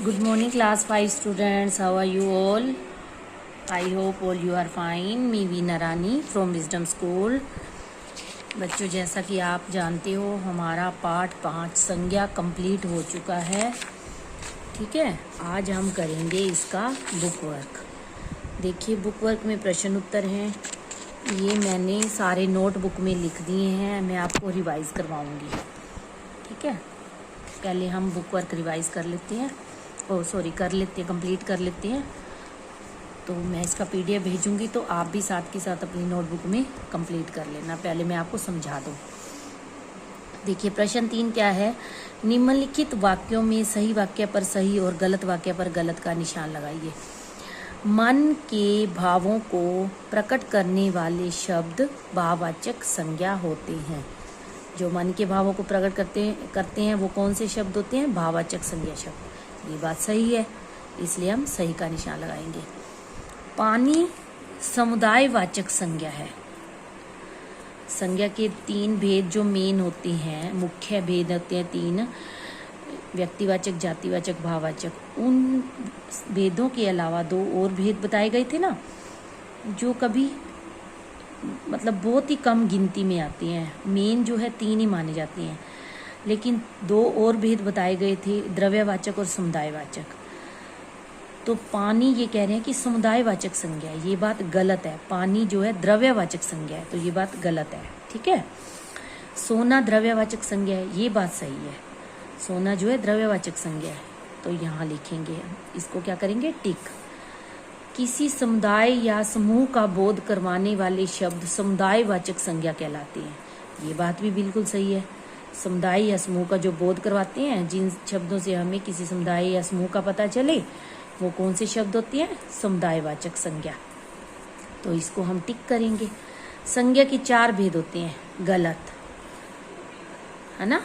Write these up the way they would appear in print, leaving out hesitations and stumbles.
Good morning, class 5 students. How are you all? I hope all you are fine. Me Veena Rani from Wisdom School. बच्चों, जैसा कि आप जानते हो हमारा पाठ 5 संज्ञा कंप्लीट हो चुका है। ठीक है, आज हम करेंगे इसका बुक वर्क। देखिए, बुक वर्क में प्रश्न उत्तर हैं। ये मैंने सारे नोटबुक में लिख दिए हैं, मैं आपको रिवाइज़ करवाऊंगी। ठीक है, पहले हम बुक वर्क रिवाइज़ कर लेते हैं, कंप्लीट कर लेते हैं। तो मैं इसका पीडीएफ भेजूंगी, तो आप भी साथ के साथ अपनी नोटबुक में कंप्लीट कर लेना। पहले मैं आपको समझा दूं। देखिए, प्रश्न 3 क्या है? निम्नलिखित वाक्यों में सही वाक्य पर सही और गलत वाक्य पर गलत का निशान लगाइए। मन के भावों को प्रकट करने वाले शब्द भाववाचक संज्ञा होते हैं। जो मन के भावों को प्रकट करते हैं वो कौन से शब्द होते हैं? भाववाचक संज्ञा शब्द। ये बात सही है, इसलिए हम सही का निशान लगाएंगे। पानी समुदायवाचक संज्ञा है। संज्ञा के 3 भेद जो मेन होते हैं, मुख्य भेद होते हैं 3, व्यक्तिवाचक, जातिवाचक, भाववाचक। उन भेदों के अलावा 2 और भेद बताए गए थे ना, जो कभी मतलब बहुत ही कम गिनती में आती हैं। मेन जो है 3 ही माने जाती हैं, लेकिन 2 और भेद बताए गए थे, द्रव्यवाचक और समुदायवाचक। तो पानी ये कह रहे हैं कि समुदायवाचक संज्ञा है, ये बात गलत है। पानी जो है द्रव्यवाचक संज्ञा है, तो ये बात गलत है। ठीक है, सोना द्रव्यवाचक संज्ञा है, ये बात सही है। सोना जो है द्रव्यवाचक संज्ञा है, तो यहाँ लिखेंगे, इसको क्या करेंगे? टिक। किसी समुदाय या समूह का बोध करवाने वाले शब्द समुदायवाचक संज्ञा कहलाते हैं, ये बात भी बिल्कुल सही है। समुदाय या समूह का जो बोध करवाते हैं, जिन शब्दों से हमें किसी समुदाय या समूह का पता चले, वो कौन से शब्द होते हैं? समुदायवाचक संज्ञा। तो इसको हम टिक करेंगे। संज्ञा के 4 भेद होते हैं, गलत है ना।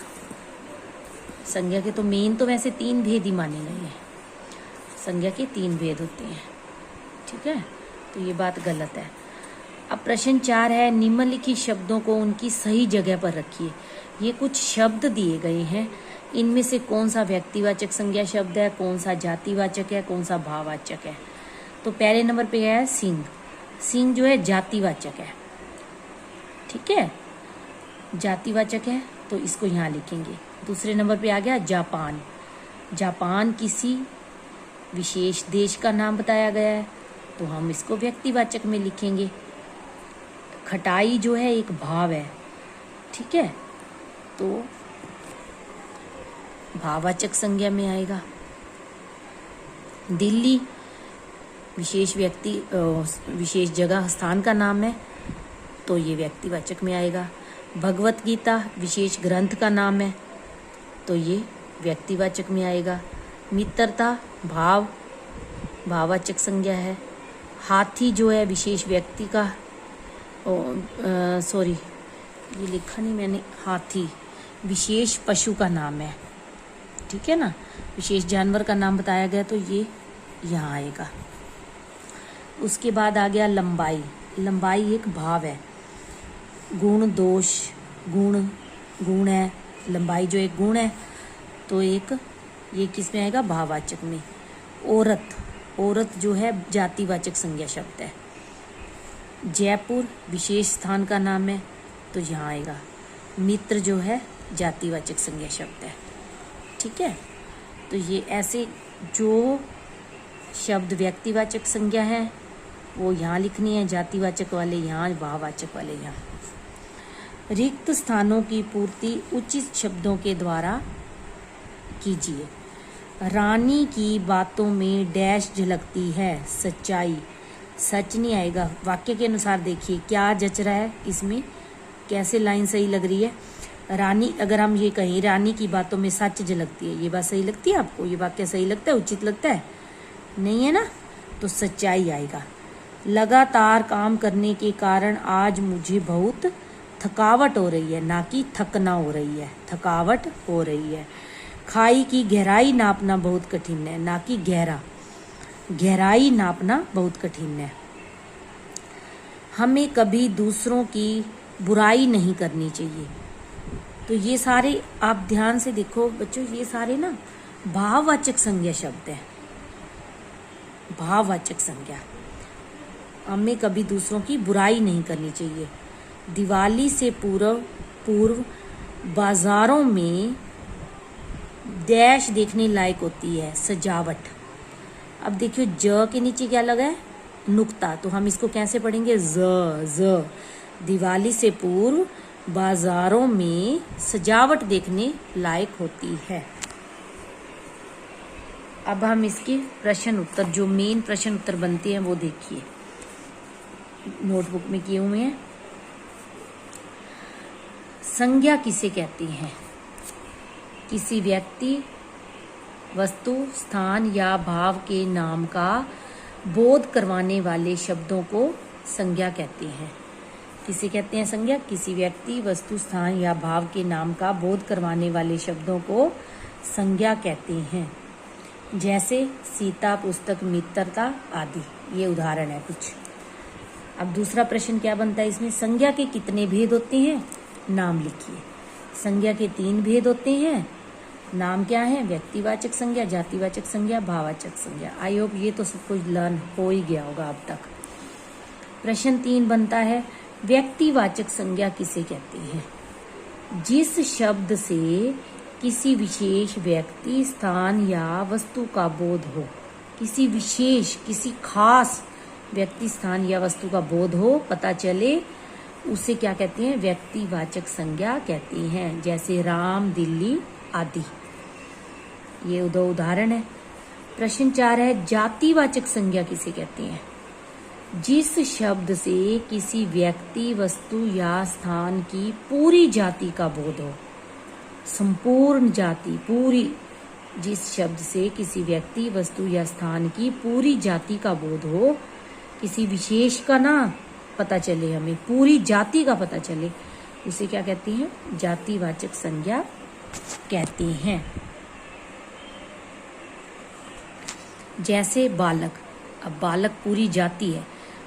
संज्ञा के तो मेन तो वैसे 3 भेद ही माने गए हैं। संज्ञा के 3 भेद होते हैं, ठीक है, तो ये बात गलत है। अब प्रश्न 4 है, निम्नलिखित शब्दों को उनकी सही जगह पर रखिए। ये कुछ शब्द दिए गए हैं, इनमें से कौन सा व्यक्तिवाचक संज्ञा शब्द है, कौन सा जातिवाचक है, कौन सा भाववाचक है। तो पहले नंबर पे है सिंह। सिंह जो है जातिवाचक है, ठीक है, जातिवाचक है, तो इसको यहाँ लिखेंगे। दूसरे नंबर पे आ गया जापान। जापान किसी विशेष देश का नाम बताया गया है, तो हम इसको व्यक्तिवाचक में लिखेंगे। खटाई जो है एक भाव है, ठीक है, तो भाववाचक संज्ञा में आएगा। दिल्ली विशेष व्यक्ति विशेष जगह स्थान का नाम है, तो ये व्यक्तिवाचक में आएगा। भगवत गीता विशेष ग्रंथ का नाम है, तो ये व्यक्तिवाचक में आएगा। मित्रता भाववाचक संज्ञा है। हाथी जो है विशेष व्यक्ति का ये लिखा नहीं मैंने, हाथी विशेष पशु का नाम है, ठीक है ना, विशेष जानवर का नाम बताया गया, तो ये यहाँ आएगा। उसके बाद आ गया लंबाई। लंबाई एक भाव है। गुण दोष, गुण है, लंबाई जो एक गुण है, तो ये किस में आएगा? भाववाचक में। औरत जो है जातिवाचक संज्ञा शब्द है। जयपुर विशेष स्थान का नाम है, तो यहाँ आएगा। मित्र जो है जातिवाचक संज्ञा शब्द है, ठीक है। तो ये ऐसे जो शब्द व्यक्तिवाचक संज्ञा है वो यहाँ लिखनी है, जातिवाचक वाले यहाँ, भाववाचक वाले यहाँ। रिक्त स्थानों की पूर्ति उचित शब्दों के द्वारा कीजिए। रानी की बातों में डैश झलकती है, सच्चाई। सच नहीं आएगा। वाक्य के अनुसार देखिए क्या जच रहा है इसमें, कैसे लाइन सही लग रही है। रानी, अगर हम ये कहें रानी की बातों में सच झलकती है, ये बात सही लगती है आपको? ये वाक्य सही लगता है, उचित लगता है? नहीं है ना, तो सच्चाई आएगा। लगातार काम करने के कारण आज मुझे बहुत थकावट हो रही है, ना कि थकना हो रही है, थकावट हो रही है। खाई की गहराई नापना बहुत कठिन है, ना कि गहराई नापना बहुत कठिन है। हमें कभी दूसरों की बुराई नहीं करनी चाहिए। तो ये सारे आप ध्यान से देखो बच्चों, ये सारे ना भाववाचक संज्ञा शब्द है। भाववाचक संज्ञा, हमें कभी दूसरों की बुराई नहीं करनी चाहिए। दिवाली से पूर्व बाजारों में डैश देखने लायक होती है, सजावट। अब देखियो ज के नीचे क्या लगा है, नुक्ता, तो हम इसको कैसे पढ़ेंगे, ज। दिवाली से पूर्व बाजारों में सजावट देखने लायक होती है। अब हम इसके प्रश्न उत्तर, जो मेन प्रश्न उत्तर बनते हैं वो देखिए, नोटबुक में किए हुए हैं। संज्ञा किसे कहते हैं? किसी व्यक्ति, वस्तु, स्थान या भाव के नाम का बोध करवाने वाले शब्दों को संज्ञा कहते हैं। किसे कहते हैं संज्ञा? किसी व्यक्ति, वस्तु, स्थान या भाव के नाम का बोध करवाने वाले शब्दों को संज्ञा कहते हैं। जैसे सीता, पुस्तक, मित्रता आदि, ये उदाहरण है कुछ। अब दूसरा प्रश्न क्या बनता है इसमें, संज्ञा के कितने भेद होते हैं? नाम लिखिए। संज्ञा के 3 भेद होते हैं। नाम क्या है? व्यक्तिवाचक संज्ञा, जातिवाचक संज्ञा, भाववाचक संज्ञा। आई होप ये तो सब कुछ लर्न हो ही गया होगा अब तक। प्रश्न 3 बनता है, व्यक्तिवाचक संज्ञा किसे कहते हैं? जिस शब्द से किसी विशेष व्यक्ति, स्थान या वस्तु का बोध हो। किसी विशेष, किसी खास व्यक्ति, स्थान या वस्तु का बोध हो, पता चले, उसे क्या कहते हैं? व्यक्तिवाचक संज्ञा कहते हैं। जैसे राम, दिल्ली आदि, ये 2 उदाहरण है। प्रश्न 4 है, जातिवाचक संज्ञा किसे कहते हैं? जिस शब्द से किसी व्यक्ति, वस्तु या स्थान की पूरी जाति का बोध हो। संपूर्ण जाति, पूरी, जिस शब्द से किसी व्यक्ति, वस्तु या स्थान की पूरी जाति का बोध हो, किसी विशेष का ना पता चले, हमें पूरी जाति का पता चले, उसे क्या कहते हैं? जातिवाचक संज्ञा कहते हैं। जैसे बालक, अब बालक पूरी जाति है,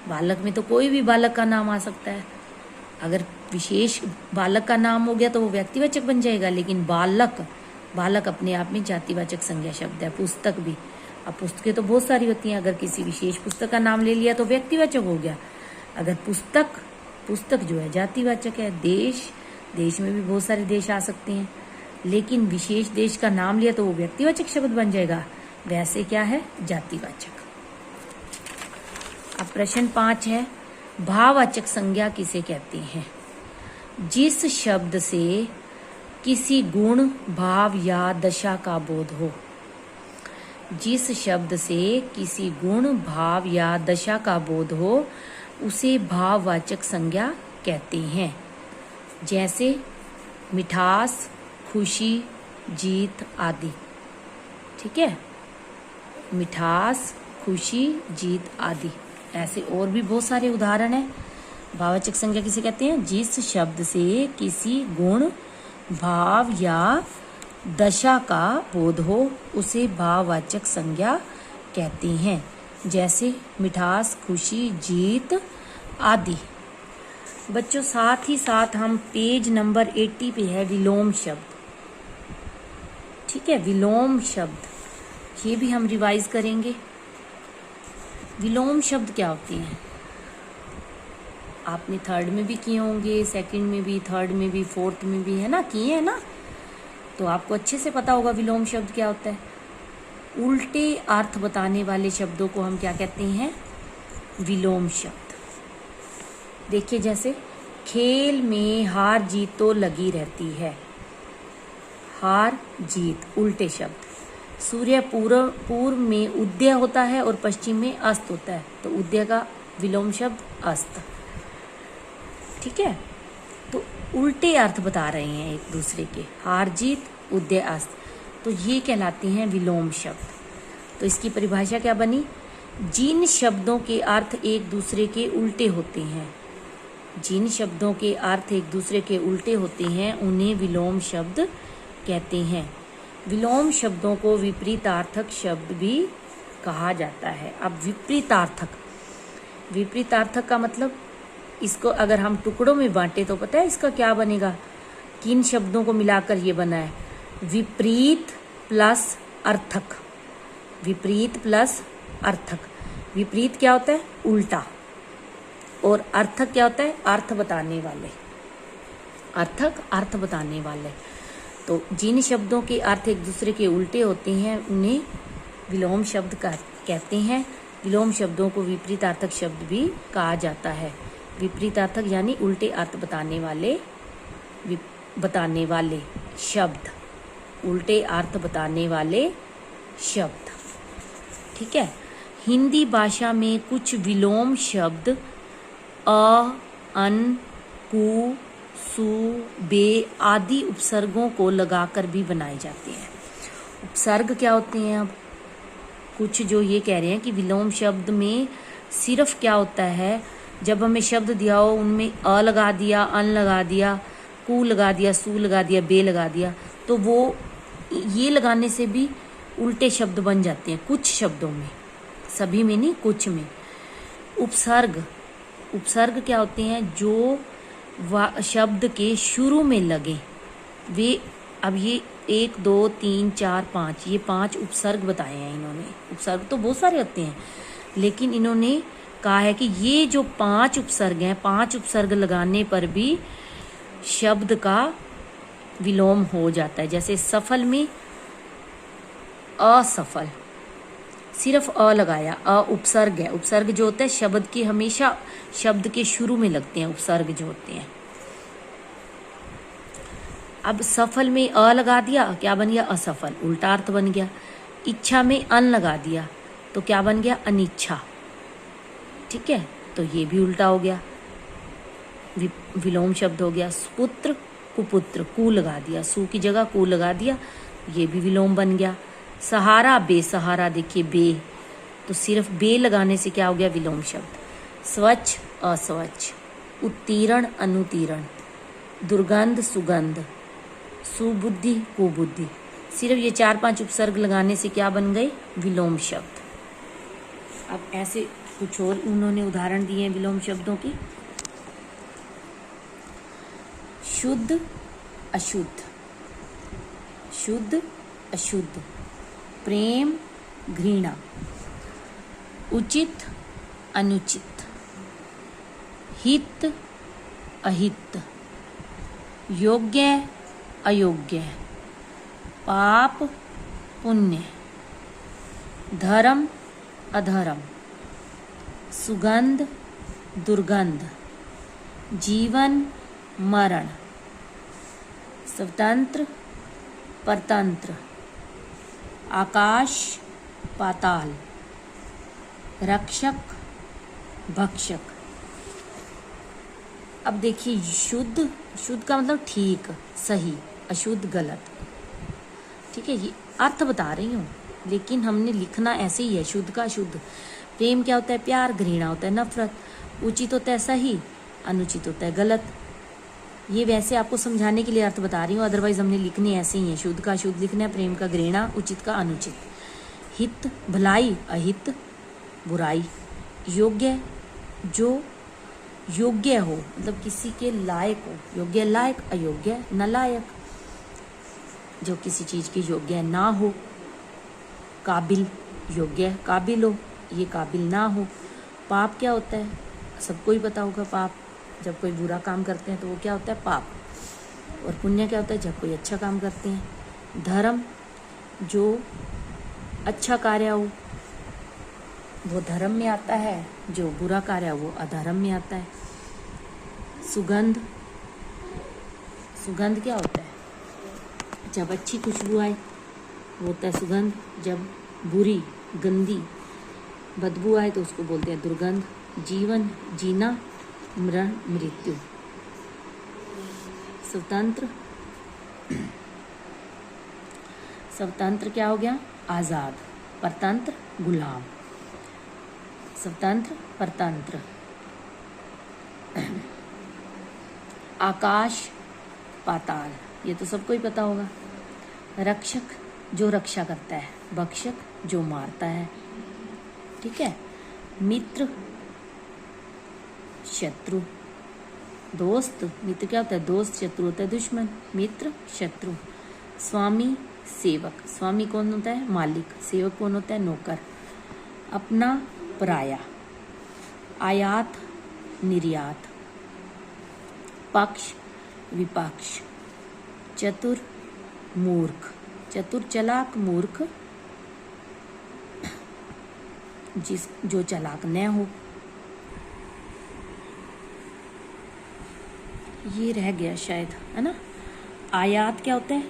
बालक में तो कोई भी बालक का नाम आ सकता है। अगर विशेष बालक का नाम हो गया तो वो व्यक्तिवाचक बन जाएगा, लेकिन बालक अपने आप में जातिवाचक संज्ञा शब्द है। पुस्तक भी, अब पुस्तकें तो बहुत सारी होती हैं, अगर किसी विशेष पुस्तक का नाम ले लिया तो व्यक्तिवाचक हो गया। अगर पुस्तक जो है जातिवाचक है। देश में भी बहुत सारे देश आ सकते हैं, लेकिन विशेष देश का नाम लिया तो वो व्यक्तिवाचक शब्द बन जाएगा, वैसे क्या है? जातिवाचक। अब प्रश्न 5 है, भाववाचक संज्ञा किसे कहते हैं? जिस शब्द से किसी गुण, भाव या दशा का बोध हो। जिस शब्द से किसी गुण, भाव या दशा का बोध हो, उसे भाववाचक संज्ञा कहते हैं। जैसे मिठास, खुशी, जीत आदि। ठीक है, मिठास, खुशी, जीत आदि, ऐसे और भी बहुत सारे उदाहरण हैं। भाववाचक संज्ञा किसे कहते हैं? जिस शब्द से किसी गुण, भाव या दशा का बोध हो, उसे भाववाचक संज्ञा कहते हैं। जैसे मिठास, खुशी, जीत आदि। बच्चों साथ ही साथ हम पेज नंबर 80 पे है विलोम शब्द। ठीक है, विलोम शब्द ये भी हम रिवाइज करेंगे। विलोम शब्द क्या होते हैं? आपने 3rd में भी किए होंगे, 2nd में भी, 3rd में भी, 4th में भी, है ना, किए हैं ना, तो आपको अच्छे से पता होगा विलोम शब्द क्या होता है। उल्टे अर्थ बताने वाले शब्दों को हम क्या कहते हैं? विलोम शब्द। देखिए, जैसे खेल में हार जीत तो लगी रहती है। हार जीत उल्टे शब्द। सूर्य पूर्व में उदय होता है और पश्चिम में अस्त होता है, तो उदय का विलोम शब्द अस्त। ठीक है, तो उल्टे अर्थ बता रहे हैं एक दूसरे के, हार जीत, उदय अस्त, तो ये कहलाते हैं विलोम शब्द। तो इसकी परिभाषा क्या बनी? जिन शब्दों के अर्थ एक दूसरे के उल्टे होते हैं, जिन शब्दों के अर्थ एक दूसरे के उल्टे होते हैं, उन्हें विलोम शब्द कहते हैं। विलोम शब्दों को विपरीतार्थक शब्द भी कहा जाता है। अब विपरीतार्थक का मतलब, इसको अगर हम टुकड़ों में बांटे तो पता है इसका क्या बनेगा? किन शब्दों को मिलाकर ये बना है? विपरीत प्लस अर्थक, विपरीत प्लस अर्थक। विपरीत क्या होता है? उल्टा। और अर्थक क्या होता है? अर्थ बताने वाले। अर्थक अर्थ बताने वाले। तो जिन शब्दों के अर्थ एक दूसरे के उल्टे होते हैं उन्हें विलोम शब्द कहते हैं। विलोम शब्दों को विपरीतार्थक शब्द भी कहा जाता है। विपरीतार्थक यानी उल्टे अर्थ बताने वाले शब्द, उल्टे अर्थ बताने वाले शब्द। ठीक है। हिंदी भाषा में कुछ विलोम शब्द अ, अन, कु, सु, बे आदि उपसर्गों को लगाकर भी बनाए जाते हैं। उपसर्ग क्या होते हैं? अब कुछ जो ये कह रहे हैं कि विलोम शब्द में सिर्फ क्या होता है, जब हमें शब्द दिया हो उनमें अ लगा दिया, अन लगा दिया, कु लगा दिया, सु लगा दिया, बे लगा दिया, तो वो ये लगाने से भी उल्टे शब्द बन जाते हैं कुछ शब्दों में, सभी में नहीं, कुछ में। उपसर्ग क्या होते हैं? जो शब्द के शुरू में लगे वे। अब ये 1 2 3 4 5 ये 5 उपसर्ग बताए हैं इन्होंने। उपसर्ग तो बहुत सारे होते हैं, लेकिन इन्होंने कहा है कि ये जो 5 उपसर्ग हैं, 5 उपसर्ग लगाने पर भी शब्द का विलोम हो जाता है। जैसे सफल में असफल, सिर्फ अ लगाया, अ उपसर्ग है। उपसर्ग जो होता है शब्द के, हमेशा शब्द के शुरू में लगते हैं उपसर्ग जो होते हैं। अब सफल में अ लगा दिया, क्या बन गया? असफल, उल्टा अर्थ बन गया। इच्छा में अन लगा दिया तो क्या बन गया? अनिच्छा। ठीक है, तो ये भी उल्टा हो गया, विलोम शब्द हो गया। पुत्र कुपुत्र, कु लगा दिया, सु की जगह कु लगा दिया, ये भी विलोम बन गया। सहारा बेसहारा, देखिए बे, तो सिर्फ बे लगाने से क्या हो गया? विलोम शब्द। स्वच्छ अस्वच्छ, उत्तीर्ण अनुतीर्ण, दुर्गंध सुगंध, सुबुद्धि कुबुद्धि, सिर्फ ये 4-5 उपसर्ग लगाने से क्या बन गए? विलोम शब्द। अब ऐसे कुछ और उन्होंने उदाहरण दिए हैं विलोम शब्दों की। शुद्ध अशुद्ध, शुद्ध अशुद्ध, प्रेम घृणा, उचित अनुचित, हित अहित, योग्य अयोग्य, पाप पुण्य, धर्म अधर्म, सुगंध दुर्गंध, जीवन मरण, स्वतंत्र परतंत्र, आकाश पाताल, रक्षक भक्षक। अब देखिए, शुद्ध का मतलब ठीक सही, अशुद्ध गलत। ठीक है, ये अर्थ बता रही हूँ, लेकिन हमने लिखना ऐसे ही है, शुद्ध का शुद्ध। प्रेम क्या होता है? प्यार। घृणा होता है नफरत। उचित होता है सही, अनुचित होता है गलत। ये वैसे आपको समझाने के लिए अर्थ बता रही हूँ, अदरवाइज हमने लिखने ऐसे ही है। शुद्ध का शुद्ध लिखना है, प्रेम का घृणा, उचित का अनुचित। हित भलाई, अहित बुराई। योग्य जो योग्य हो, मतलब किसी के लायक हो, योग्य लायक, अयोग्य नालायक, जो किसी चीज के योग्य ना हो। काबिल, योग्य काबिल हो, ये काबिल ना हो। पाप क्या होता है? सबको ही पता होगा पाप, जब कोई बुरा काम करते हैं तो वो क्या होता है? पाप। और पुण्य क्या होता है? जब कोई अच्छा काम करते हैं। धर्म, जो अच्छा कार्य हो वो धर्म में आता है, जो बुरा कार्य हो वो अधर्म में आता है। सुगंध, सुगंध क्या होता है? जब अच्छी खुशबू आए वो होता है सुगंध, जब बुरी गंदी बदबू आए तो उसको बोलते हैं दुर्गंध। जीवन जीना, मरण मृत्यु। स्वतंत्र, स्वतंत्र क्या हो गया? आजाद। परतंत्र गुलाम। स्वतंत्र परतंत्र। आकाश पाताल, ये तो सबको ही पता होगा। रक्षक, जो रक्षा करता है। भक्षक, जो मारता है। ठीक है। मित्र शत्रु। दोस्त, मित्र क्या होता है? दोस्त। शत्रु होता है दुश्मन। मित्र शत्रु। स्वामी सेवक। स्वामी कौन होता है? मालिक। सेवक कौन होता है? नौकर। अपना, पराया। आयात, निर्यात। पक्ष, विपक्ष। चतुर, मूर्ख। चतुर चालाक, मूर्ख जो चालाक न हो। ये रह गया शायद, है ना। आयात क्या होता है?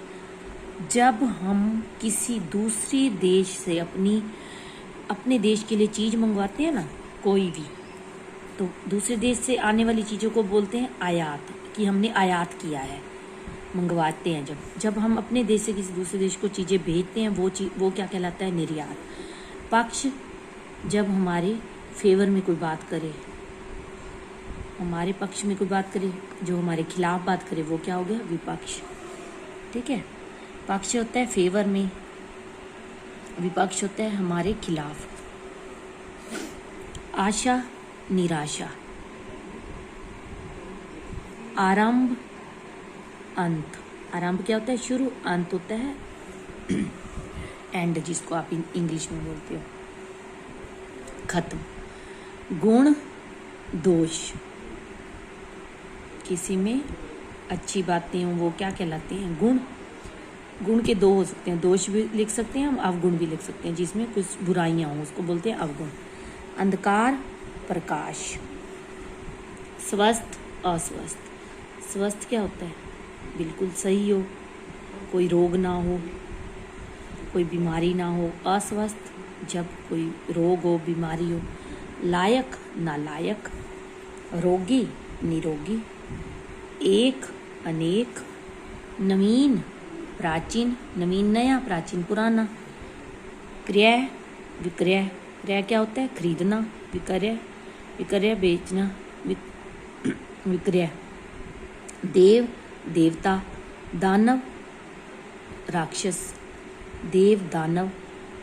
जब हम किसी दूसरे देश से अपने देश के लिए चीज मंगवाते हैं ना, कोई भी, तो दूसरे देश से आने वाली चीज़ों को बोलते हैं आयात, कि हमने आयात किया है, मंगवाते हैं। जब हम अपने देश से किसी दूसरे देश को चीज़ें भेजते हैं, वो क्या कहलाता है? निर्यात। पक्ष, जब हमारे फेवर में कोई बात करे, हमारे पक्ष में कोई बात करे, जो हमारे खिलाफ बात करे, वो क्या हो गया? विपक्ष। ठीक है। पक्ष होता है फेवर में, विपक्ष होता है हमारे खिलाफ। आशा, निराशा। आरंभ, अंत। आरंभ क्या होता है? शुरू। अंत होता है एंड, जिसको आप इंग्लिश में बोलते हो, खत्म। गुण, दोष। किसी में अच्छी बातें हों, वो क्या कहलाते हैं? गुण। गुण के दो हो सकते हैं, दोष भी लिख सकते हैं हम, अवगुण भी लिख सकते हैं। जिसमें कुछ बुराइयां हों, उसको बोलते हैं अवगुण। अंधकार, प्रकाश। स्वस्थ, अस्वस्थ। स्वस्थ क्या होता है? बिल्कुल सही हो, कोई रोग ना हो, कोई बीमारी ना हो। अस्वस्थ, जब कोई रोग हो, बीमारी हो। लायक, नालायक। रोगी, निरोगी। एक, अनेक। नवीन, प्राचीन। नवीन नया, प्राचीन पुराना। क्रय, विक्रय। क्रय क्या होता है? खरीदना। विक्रय, विक्रय बेचना, विक्रय। देव, देवता। दानव, राक्षस। देव, दानव।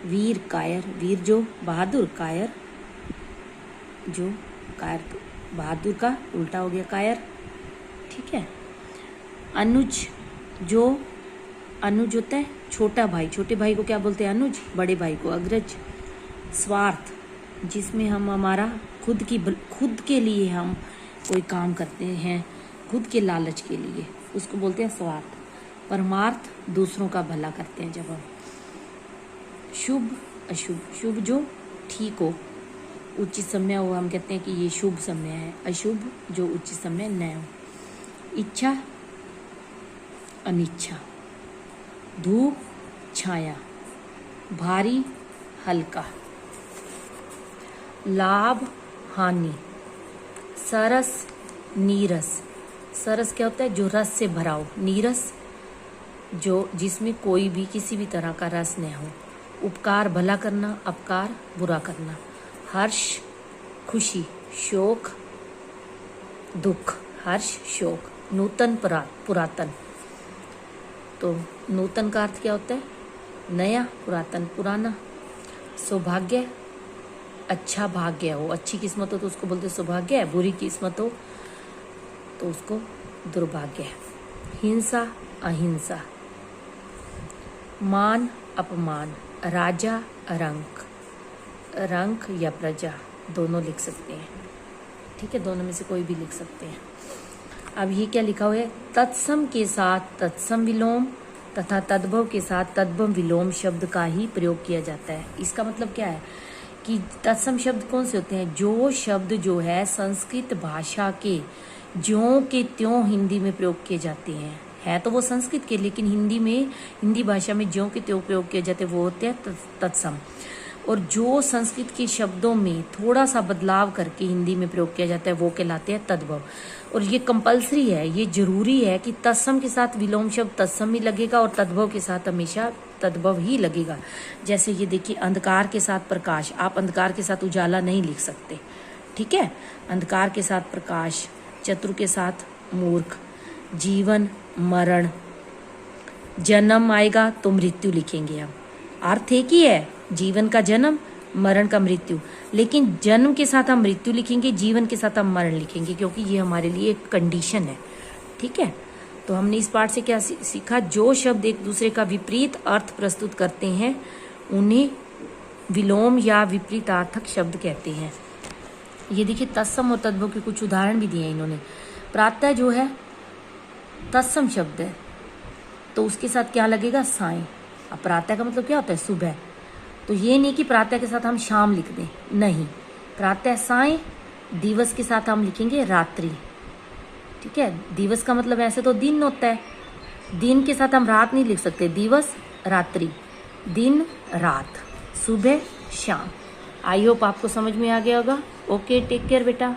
वीर, कायर। वीर जो बहादुर, कायर जो कायर, बहादुर का उल्टा हो गया कायर। ठीक है। अनुज, जो अनुज होता है छोटा भाई, छोटे भाई को क्या बोलते हैं? अनुज। बड़े भाई को अग्रज। स्वार्थ, जिसमें हम हमारा खुद के लिए हम कोई काम करते हैं, खुद के लालच के लिए, उसको बोलते हैं स्वार्थ। परमार्थ, दूसरों का भला करते हैं जब हम। शुभ, अशुभ। शुभ जो ठीक हो, उचित समय हो, हम कहते हैं कि ये शुभ समय है। अशुभ, जो उचित समय न हो। इच्छा, अनिच्छा। धूप, छाया। भारी, हल्का। लाभ, हानि। सरस, नीरस। सरस क्या होता है? जो रस से भरा हो। नीरस, जो जिसमें कोई भी किसी भी तरह का रस न हो। उपकार, भला करना। अपकार, बुरा करना। हर्ष, खुशी। शोक, दुख। हर्ष, शोक। नूतन, पुरातन। तो नूतन का अर्थ क्या होता है? नया, पुरातन, पुराना। सौभाग्य, अच्छा भाग्य हो, अच्छी किस्मत हो तो उसको बोलते सौभाग्य है। बुरी किस्मत हो तो उसको दुर्भाग्य है। हिंसा, अहिंसा। मान, अपमान। राजा, रंक। रंक या प्रजा, दोनों लिख सकते हैं। ठीक है, दोनों में से कोई भी लिख सकते हैं। अब ये क्या लिखा हुआ है? तत्सम के साथ तत्सम विलोम तथा तद्भव के साथ तद्भव विलोम शब्द का ही प्रयोग किया जाता है। इसका मतलब क्या है कि तत्सम शब्द कौन से होते हैं? जो शब्द जो है संस्कृत भाषा के ज्यों के त्यों हिंदी में प्रयोग किए जाते हैं। है तो वो संस्कृत के, लेकिन हिंदी भाषा में ज्यों के त्यों प्रयोग किए जाते हैं, वो होते हैं तत्सम। और जो संस्कृत के शब्दों में थोड़ा सा बदलाव करके हिंदी में प्रयोग किया जाता है, वो कहलाते हैं तद्भव। और ये कंपलसरी है, ये जरूरी है कि तत्सम के साथ विलोम शब्द तत्सम ही लगेगा और तद्भव के साथ हमेशा तद्भव ही लगेगा। जैसे ये देखिए, अंधकार के साथ प्रकाश, आप अंधकार के साथ उजाला नहीं लिख सकते। ठीक है, अंधकार के साथ प्रकाश। चतुर के साथ मूर्ख। जीवन, मरण। जन्म आएगा तो मृत्यु लिखेंगे हम, अर्थ एक ही है, जीवन का जन्म, मरण का मृत्यु। लेकिन जन्म के साथ हम मृत्यु लिखेंगे, जीवन के साथ हम मरण लिखेंगे, क्योंकि ये हमारे लिए एक कंडीशन है। ठीक है, तो हमने इस पाठ से क्या सीखा, जो शब्द एक दूसरे का विपरीत अर्थ प्रस्तुत करते हैं उन्हें विलोम या विपरीतार्थक शब्द कहते हैं। ये देखिए तत्सम और तद्भव के कुछ उदाहरण भी दिए हैं इन्होंने। प्रातः जो है तत्सम शब्द है, तो उसके साथ क्या लगेगा, साय। अब प्रातः का मतलब क्या होता है, सुबह। तो ये नहीं कि प्रातः के साथ हम शाम लिख दें, नहीं, प्रातः साय, दिवस के साथ हम लिखेंगे रात्रि। ठीक है, दिवस का मतलब ऐसे तो दिन होता है, दिन के साथ हम रात नहीं लिख सकते, दिवस रात्रि, दिन रात, सुबह शाम। आई होप आपको समझ में आ गया होगा। ओके, टेक केयर बेटा।